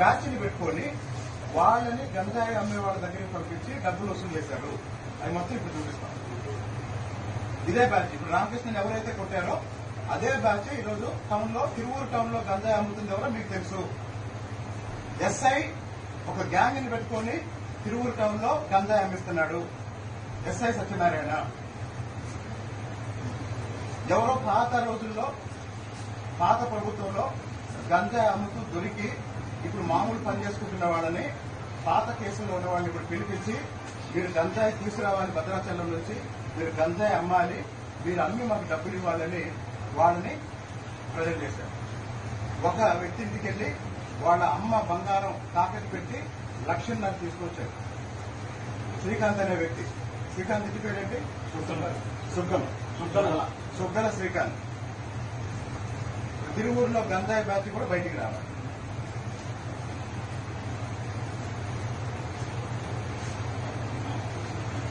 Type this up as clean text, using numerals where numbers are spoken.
Batch ని పెట్టుకొని వాళ్ళని గంజాయి అమ్మే వాళ్ళ దగ్గరికి పంపించి డబ్బులు వసూలు చేశారు. అది మొత్తం ఇప్పుడు చూపిస్తాం. ఇదే బ్యాచ్ ఇప్పుడు రామకృష్ణని ఎవరైతే కొట్టారో అదే బ్యాచ్ ఈరోజు టౌన్ లో తిరువూరు టౌన్ లో గంజాయి అమ్ముతుంది ఎవరో మీకు తెలుసు. ఎస్ఐ ఒక గ్యాంగ్ ని పెట్టుకొని తిరువూరు టౌన్ లో గంజాయి అమ్మిస్తున్నాడు. ఎస్ఐ సత్యనారాయణ ఎవరో పాత రోజుల్లో పాత ప్రభుత్వంలో గంజాయి అమ్ముతూ దొరికి ఇప్పుడు మామూలు పని చేసుకుంటున్న వాళ్ళని పాత కేసుల్లో ఉన్న వాళ్ళని ఇప్పుడు పిలిపించి మీరు గంజాయి తీసుకురావాలి, భద్రాచలం నుంచి మీరు గంజాయి అమ్మాలి, మీరు అమ్మి మాకు డబ్బులు ఇవ్వాలని వాళ్ళని ప్రజెంట్ చేశారు. ఒక వ్యక్తి ఇంటికి వెళ్లి వాళ్ళ అమ్మ బంగారం తాకట్టు పెట్టి 1,00,000 తీసుకొచ్చారు. శ్రీకాంత్ అనే వ్యక్తి. శ్రీకాంత్ ఇంటి పేరేంటి? సుగ్గల శ్రీకాంత్. తిరువూరులో గంజాయి బ్యాచ్ కూడా బయటికి రావాలి.